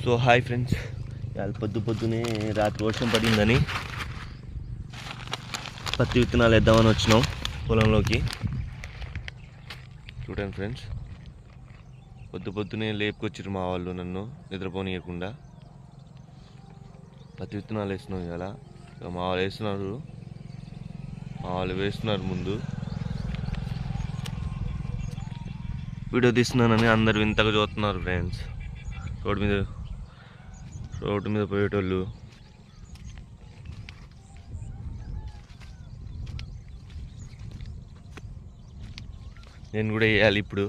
So hi friends, ఇవాళ పొద్దునే రాత్రి వర్షం పడిందని పత్తి విత్తనాలు వేద్దామని వచ్చినాం పొలంలోకి. చూడండి ఫ్రెండ్స్, పొద్దునే లేపుకొచ్చిరు మా వాళ్ళు నన్ను నిద్రపోనీయకుండా. పత్తి విత్తనాలు వేస్తున్నాం ఇవాళ. మా వాళ్ళు వేస్తున్నారు ముందు. వీడియో తీస్తున్నానని అందరు వింతగా చూస్తున్నారు ఫ్రెండ్స్. రోడ్డు మీద పోయేటోళ్ళు. నేను కూడా వేయాలి ఇప్పుడు.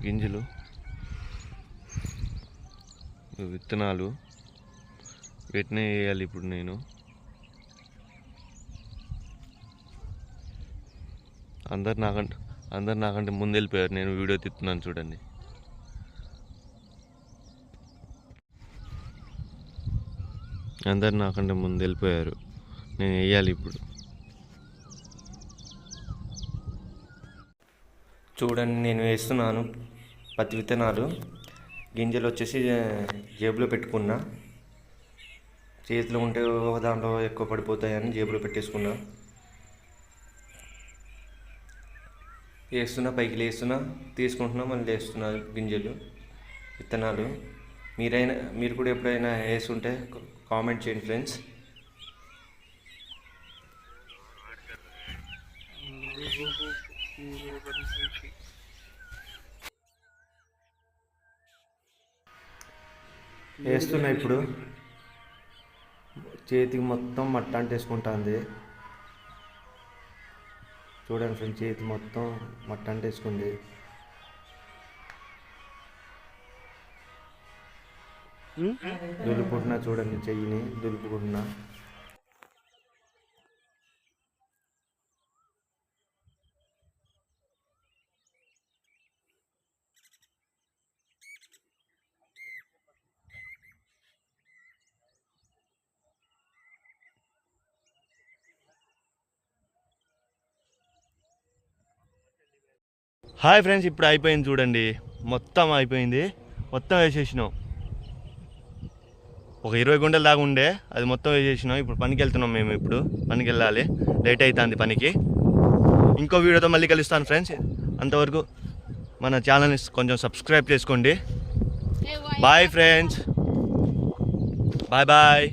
గింజలు, విత్తనాలు వీటినే వేయాలి ఇప్పుడు నేను. అందరు నాకంటే ముందు వెళ్ళిపోయారు. నేను వీడియో తీస్తున్నాను చూడండి. అందరు నాకంటే ముందు వెళ్ళిపోయారు. నేను వేయాలి ఇప్పుడు. చూడండి, నేను వేస్తున్నాను పత్తి విత్తనాలు. గింజలు వచ్చేసి జేబులో పెట్టుకున్నా. చేతిలో ఉంటే దాంట్లో ఎక్కువ పడిపోతాయని జేబులో పెట్టేసుకున్నా. వేస్తున్నా, పైకి లేస్తున్నా, తీసుకుంటున్నా, మళ్ళీ వేస్తున్నా గింజలు, విత్తనాలు. మీరు కూడా ఎప్పుడైనా వేస్తుంటే కామెంట్ చేయండి ఫ్రెండ్స్. వేస్తున్నా ఇప్పుడు. చేతికి మొత్తం మట్ట అంటేసుకుంటుంది. చూడండి ఫ్రెండ్స్, చేతి మొత్తం మట్ట అంటేసుకుంది. దులుపుకుంటున్నా, చూడండి చెయ్యిని దులుపుకుంటున్నా. హాయ్ ఫ్రెండ్స్, ఇప్పుడు అయిపోయింది చూడండి. మొత్తం అయిపోయింది. మొత్తం వేసేసినాం. ఒక 20 గుంటల దాకా ఉండే, అది మొత్తం వేసేసినాం. ఇప్పుడు పనికి వెళ్తున్నాం. మేము ఇప్పుడు పనికి వెళ్ళాలి. లేట్ అవుతుంది పనికి. ఇంకో వీడియోతో మళ్ళీ కలుస్తాను ఫ్రెండ్స్. అంతవరకు మన ఛానల్ని కొంచెం సబ్స్క్రైబ్ చేసుకోండి. Bye friends, bye.